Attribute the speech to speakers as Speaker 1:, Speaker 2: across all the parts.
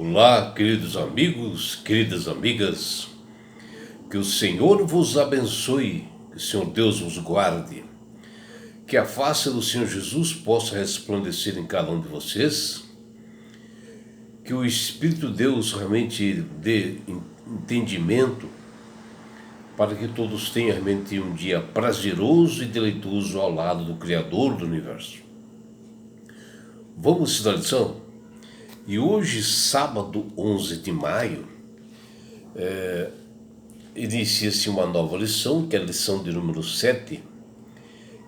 Speaker 1: Olá, queridos amigos, queridas amigas, que o Senhor vos abençoe, que o Senhor Deus vos guarde, que a face do Senhor Jesus possa resplandecer em cada um de vocês, que o Espírito de Deus realmente dê entendimento para que todos tenham realmente um dia prazeroso e deleitoso ao lado do Criador do Universo. Vamos estudar a lição? E hoje, sábado 11 de maio, inicia-se uma nova lição, que é a lição de número 7,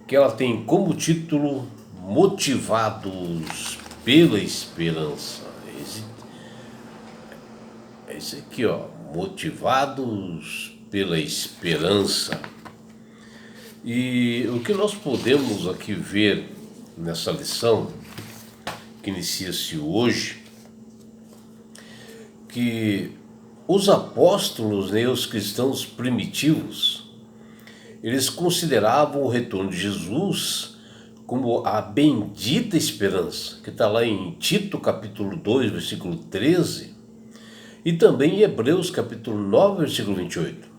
Speaker 1: que ela tem como título Motivados pela Esperança. Esse aqui, ó, Motivados pela Esperança. E o que nós podemos aqui ver nessa lição, que inicia-se hoje, que os apóstolos, os cristãos primitivos, eles consideravam o retorno de Jesus como a bendita esperança, que está lá em Tito capítulo 2, versículo 13, e também em Hebreus capítulo 9, versículo 28.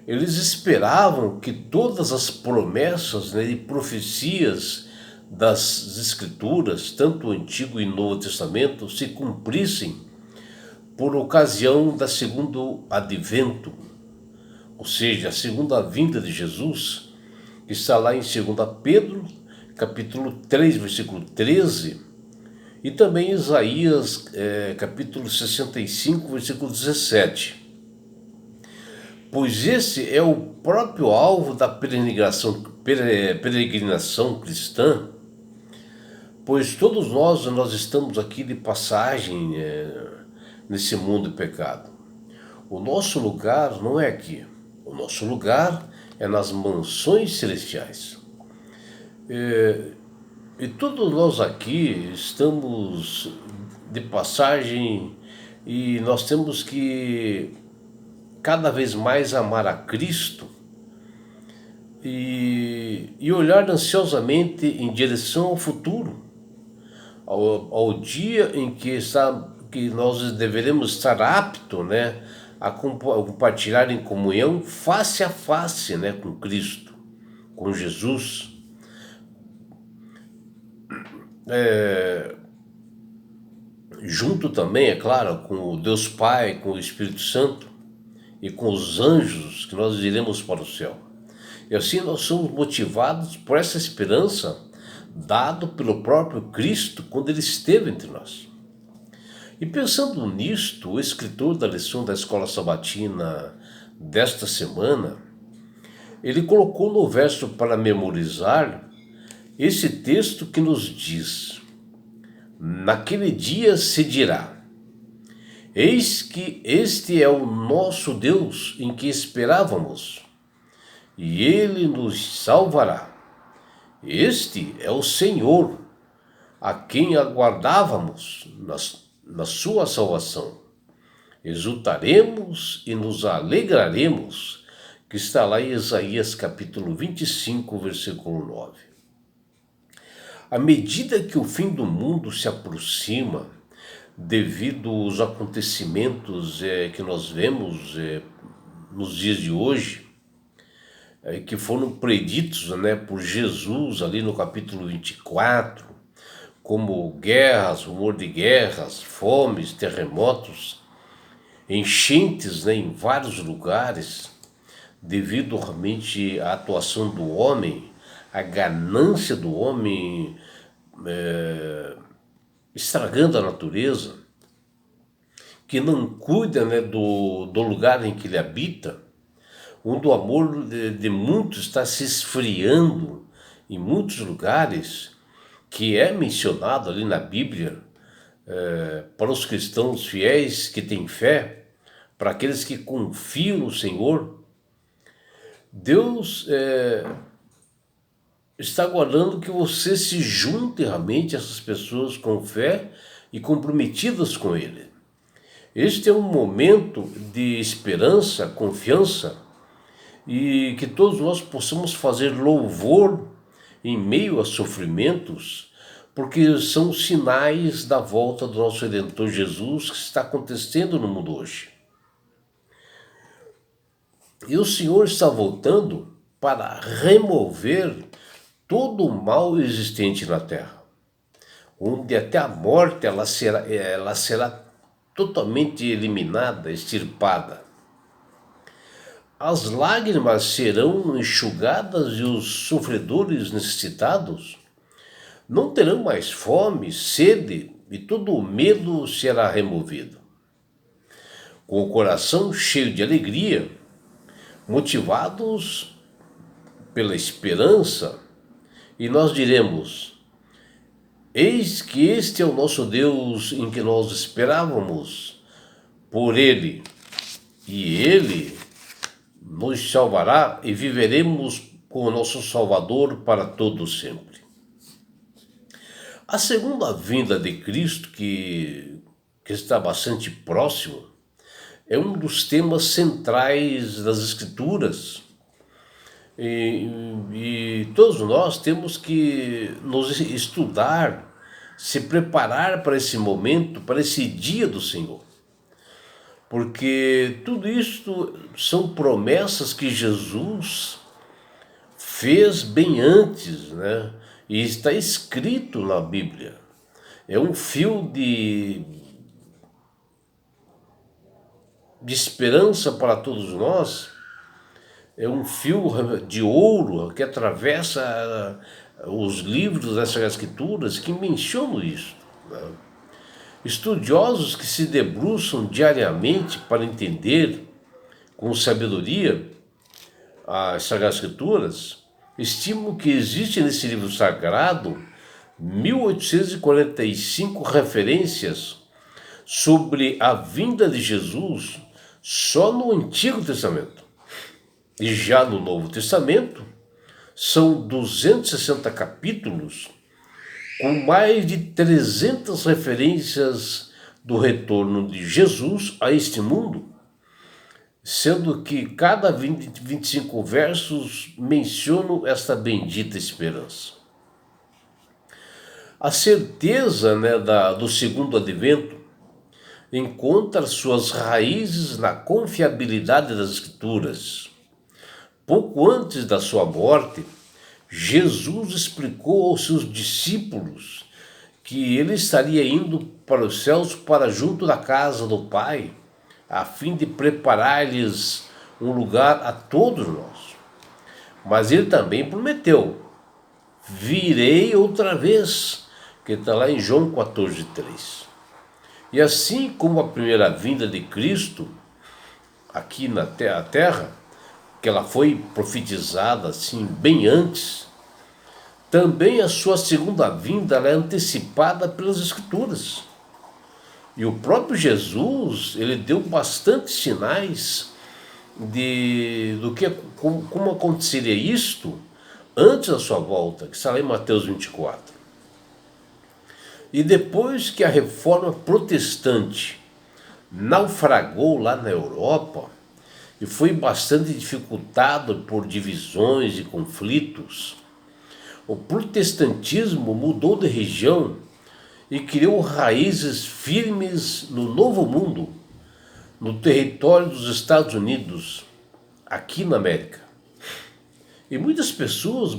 Speaker 1: Eles esperavam que todas as promessas e profecias das Escrituras, tanto o Antigo e Novo Testamento, se cumprissem por ocasião da segundo advento, ou seja, a segunda vinda de Jesus, que está lá em 2 Pedro, capítulo 3, versículo 13, e também Isaías, capítulo 65, versículo 17. Pois esse é o próprio alvo da peregrinação cristã, pois todos nós estamos aqui de passagem nesse mundo de pecado. O nosso lugar não é aqui. O nosso lugar é nas mansões celestiais. E todos nós aqui estamos de passagem e nós temos que cada vez mais amar a Cristo e olhar ansiosamente em direção ao futuro, ao dia em que nós deveremos estar aptos, a compartilhar em comunhão face a face, com Cristo, com Jesus. Junto também, é claro, com o Deus Pai, com o Espírito Santo e com os anjos que nós iremos para o céu. E assim nós somos motivados por essa esperança dado pelo próprio Cristo quando ele esteve entre nós. E pensando nisto, o escritor da lição da Escola Sabatina desta semana, ele colocou no verso para memorizar esse texto que nos diz: naquele dia se dirá, eis que este é o nosso Deus em que esperávamos, e ele nos salvará. Este é o Senhor, a quem aguardávamos na sua salvação. Exultaremos e nos alegraremos, que está lá em Isaías capítulo 25, versículo 9. À medida que o fim do mundo se aproxima, devido aos acontecimentos que nós vemos nos dias de hoje, que foram preditos por Jesus ali no capítulo 24, como guerras, rumor de guerras, fomes, terremotos, enchentes em vários lugares, devido realmente à atuação do homem, à ganância do homem, estragando a natureza, que não cuida do lugar em que ele habita, onde o amor de muitos está se esfriando em muitos lugares, que é mencionado ali na Bíblia, para os cristãos fiéis que têm fé, para aqueles que confiam no Senhor. Deus está aguardando que você se junte realmente a essas pessoas com fé e comprometidas com Ele. Este é um momento de esperança, confiança, e que todos nós possamos fazer louvor em meio a sofrimentos, porque são sinais da volta do nosso Redentor Jesus que está acontecendo no mundo hoje. E o Senhor está voltando para remover todo o mal existente na terra, onde até a morte ela será totalmente eliminada, extirpada. As lágrimas serão enxugadas e os sofredores necessitados não terão mais fome, sede, e todo o medo será removido. Com o coração cheio de alegria, motivados pela esperança, e nós diremos: eis que este é o nosso Deus em que nós esperávamos, por Ele, e Ele nos salvará e viveremos com o nosso Salvador para todo sempre. A segunda vinda de Cristo, que está bastante próximo, é um dos temas centrais das Escrituras. E todos nós temos que nos estudar, se preparar para esse momento, para esse dia do Senhor. Porque tudo isso são promessas que Jesus fez bem antes, né? E está escrito na Bíblia. É um fio de esperança para todos nós. É um fio de ouro que atravessa os livros dessas escrituras que mencionam isso, né? Estudiosos que se debruçam diariamente para entender com sabedoria as Sagradas Escrituras estimam que existe nesse livro sagrado 1845 referências sobre a vinda de Jesus só no Antigo Testamento. E já no Novo Testamento são 260 capítulos com mais de 300 referências do retorno de Jesus a este mundo, sendo que cada 25 versos mencionam esta bendita esperança. A certeza, né, do segundo advento encontra suas raízes na confiabilidade das Escrituras. Pouco antes da sua morte, Jesus explicou aos seus discípulos que ele estaria indo para os céus, para junto da casa do Pai, a fim de preparar-lhes um lugar a todos nós. Mas ele também prometeu: virei outra vez, que está lá em João 14:3. E assim como a primeira vinda de Cristo aqui na terra, que ela foi profetizada assim bem antes, também a sua segunda vinda ela é antecipada pelas Escrituras. E o próprio Jesus, ele deu bastante sinais como aconteceria isto antes da sua volta, que está lá em Mateus 24. E depois que a reforma protestante naufragou lá na Europa e foi bastante dificultado por divisões e conflitos, o protestantismo mudou de região e criou raízes firmes no Novo Mundo, no território dos Estados Unidos, aqui na América. E muitas pessoas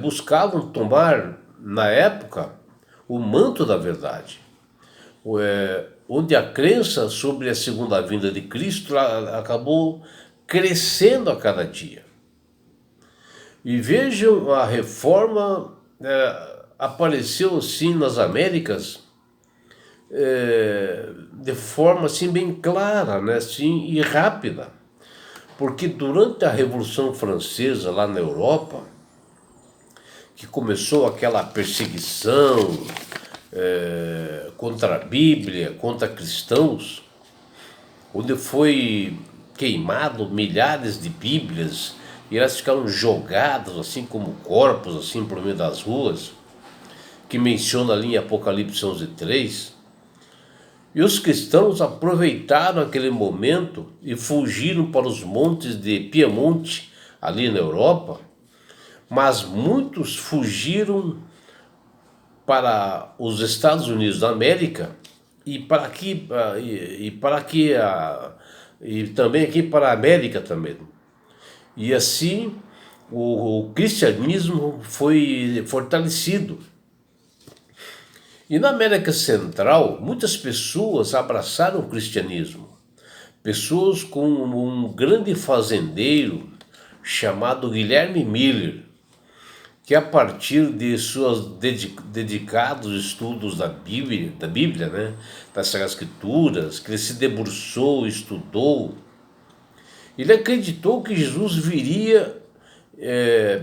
Speaker 1: buscavam tomar, na época, o manto da verdade, onde a crença sobre a segunda vinda de Cristo acabou crescendo a cada dia. E vejam, a reforma apareceu assim nas Américas de forma assim bem clara, né, assim, e rápida, porque durante a Revolução Francesa lá na Europa, que começou aquela perseguição contra a Bíblia, contra cristãos, onde foi queimado milhares de Bíblias e elas ficaram jogadas assim como corpos assim por meio das ruas, que menciona ali em Apocalipse 11:3. E os cristãos aproveitaram aquele momento e fugiram para os montes de Piemonte, ali na Europa, mas muitos fugiram para os Estados Unidos da América e para aqui e também aqui para a América também. E assim o cristianismo foi fortalecido. E na América Central, muitas pessoas abraçaram o cristianismo. Pessoas como um grande fazendeiro chamado Guilherme Miller, que a partir de seus dedicados estudos da Bíblia, né, das Sagradas Escrituras, que ele se debruçou, estudou, ele acreditou que Jesus viria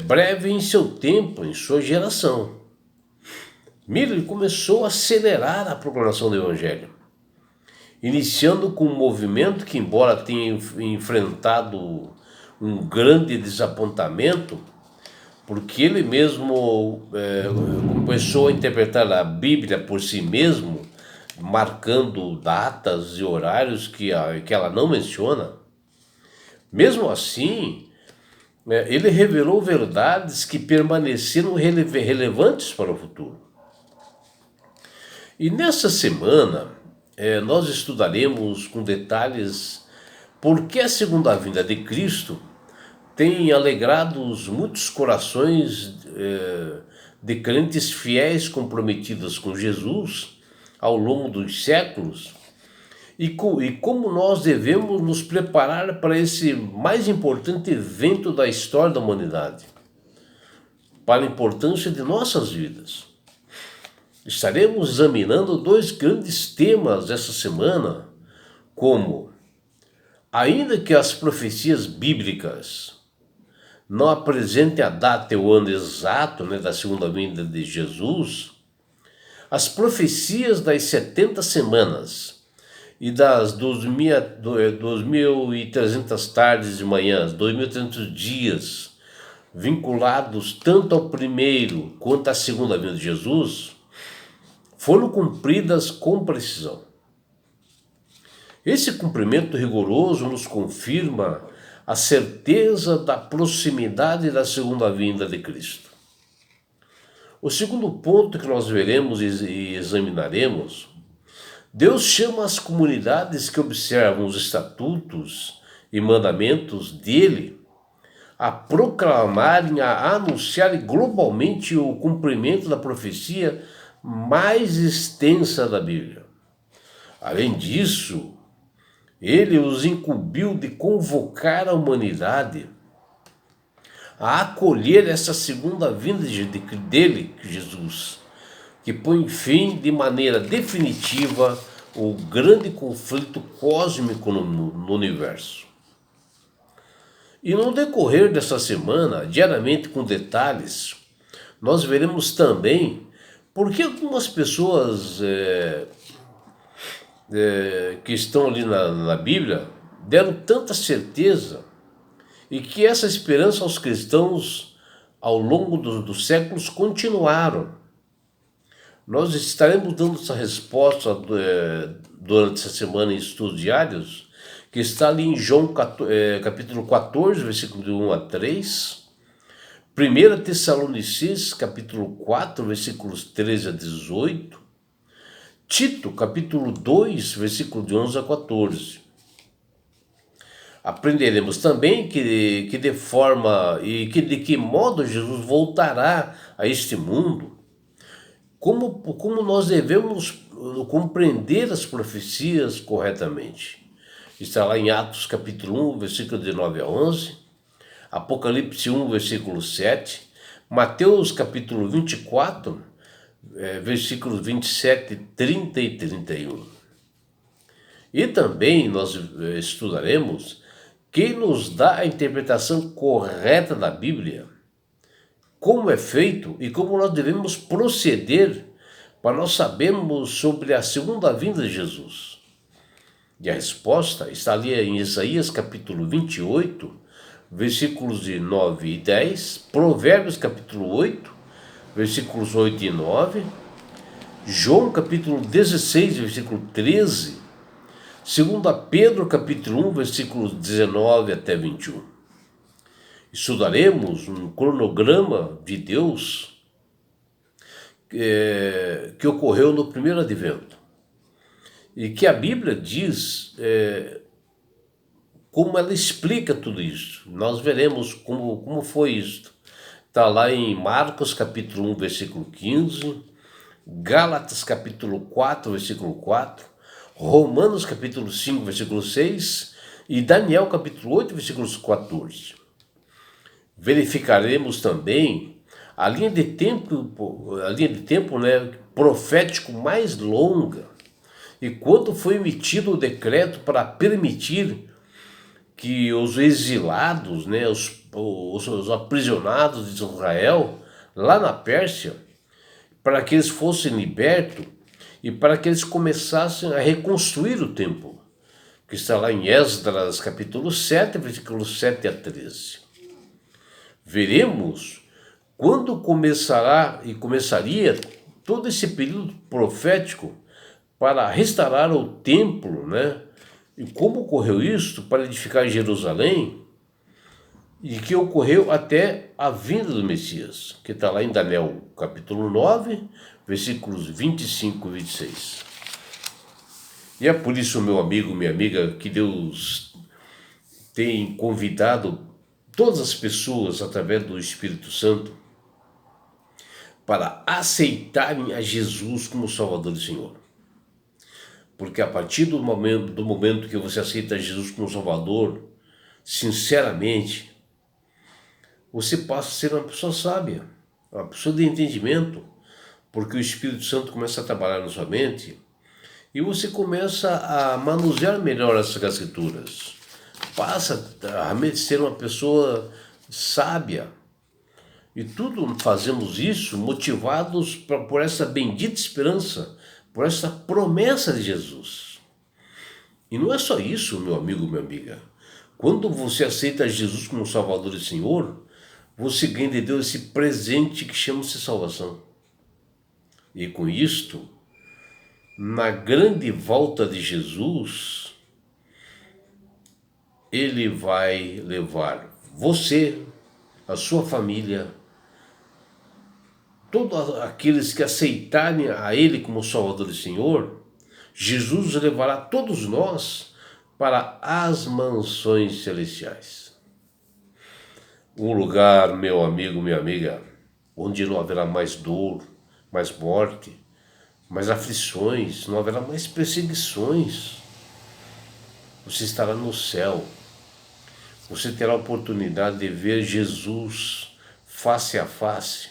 Speaker 1: breve em seu tempo, em sua geração. Miller começou a acelerar a proclamação do Evangelho, iniciando com um movimento que, embora tenha enfrentado um grande desapontamento, porque ele mesmo começou a interpretar a Bíblia por si mesmo, marcando datas e horários que ela não menciona. Mesmo assim, ele revelou verdades que permaneceram relevantes para o futuro. E nessa semana, nós estudaremos com detalhes por que a segunda vinda de Cristo tem alegrado muitos corações de crentes fiéis comprometidos com Jesus ao longo dos séculos e como nós devemos nos preparar para esse mais importante evento da história da humanidade, para a importância de nossas vidas. Estaremos examinando dois grandes temas essa semana, como, ainda que as profecias bíblicas não apresentem a data e o ano exato, né, da segunda vinda de Jesus, as profecias das 70 semanas e das 2.300 tardes e manhãs, 2.300 dias, vinculados tanto ao primeiro quanto à segunda vinda de Jesus, foram cumpridas com precisão. Esse cumprimento rigoroso nos confirma a certeza da proximidade da segunda vinda de Cristo. O segundo ponto que nós veremos e examinaremos, Deus chama as comunidades que observam os estatutos e mandamentos dele a proclamarem, a anunciarem globalmente o cumprimento da profecia mais extensa da Bíblia. Além disso, ele os incumbiu de convocar a humanidade a acolher essa segunda vinda dele, Jesus, que põe fim de maneira definitiva o grande conflito cósmico no universo. E no decorrer dessa semana, diariamente com detalhes, nós veremos também por que algumas pessoas que estão ali na Bíblia deram tanta certeza e que essa esperança aos cristãos ao longo dos séculos continuaram. Nós estaremos dando essa resposta durante essa semana em estudos diários, que está ali em João capítulo 14, versículo de 1 a 3, 1 Tessalonicenses capítulo 4, versículos 13 a 18, Tito, capítulo 2, versículo de 11 a 14. Aprenderemos também que de forma e de que modo Jesus voltará a este mundo, como nós devemos compreender as profecias corretamente. Está lá em Atos capítulo 1, versículo de 9 a 11, Apocalipse 1, versículo 7, Mateus capítulo 24, versículos 27, 30 e 31. E também nós estudaremos quem nos dá a interpretação correta da Bíblia, como é feito e como nós devemos proceder para nós sabermos sobre a segunda vinda de Jesus. E a resposta está ali em Isaías capítulo 28, versículos de 9 e 10, Provérbios capítulo 8, versículos 8 e 9, João capítulo 16, versículo 13, 2 Pedro capítulo 1, versículos 19 até 21. Estudaremos um cronograma de Deus que ocorreu no primeiro advento. E que a Bíblia diz como ela explica tudo isso. Nós veremos como foi isso. Está lá em Marcos capítulo 1, versículo 15, Gálatas capítulo 4, versículo 4, Romanos capítulo 5, versículo 6 e Daniel capítulo 8, versículos 14. Verificaremos também a linha de tempo, né, profético mais longa, e quando foi emitido o decreto para permitir que os exilados, né, os aprisionados de Israel, lá na Pérsia, para que eles fossem libertos e para que eles começassem a reconstruir o templo, que está lá em Esdras, capítulo 7, versículos 7 a 13. Veremos quando começaria todo esse período profético para restaurar o templo, né? E como ocorreu isso para edificar Jerusalém, e que ocorreu até a vinda do Messias, que está lá em Daniel capítulo 9, versículos 25 e 26. E é por isso, meu amigo, minha amiga, que Deus tem convidado todas as pessoas, através do Espírito Santo, para aceitarem a Jesus como Salvador e Senhor. Porque a partir do momento que você aceita Jesus como Salvador, sinceramente, você passa a ser uma pessoa sábia, uma pessoa de entendimento, porque o Espírito Santo começa a trabalhar na sua mente e você começa a manusear melhor as Escrituras. Passa a ser uma pessoa sábia. E tudo fazemos isso motivados por essa bendita esperança, por essa promessa de Jesus. E não é só isso, meu amigo, minha amiga. Quando você aceita Jesus como Salvador e Senhor, você ganha de Deus esse presente que chama-se salvação. E com isto, na grande volta de Jesus, Ele vai levar você, a sua família, todos aqueles que aceitarem a Ele como Salvador e Senhor, Jesus levará todos nós para as mansões celestiais. Um lugar, meu amigo, minha amiga, onde não haverá mais dor, mais morte, mais aflições, não haverá mais perseguições. Você estará no céu. Você terá a oportunidade de ver Jesus face a face.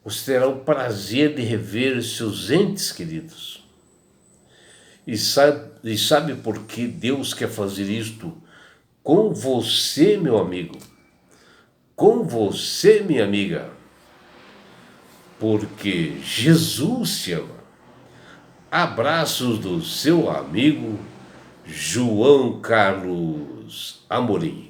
Speaker 1: Você terá o prazer de rever seus entes queridos. E sabe por que Deus quer fazer isto com você, meu amigo? Com você, minha amiga? Porque Jesus te ama. Abraços do seu amigo João Carlos Amorim.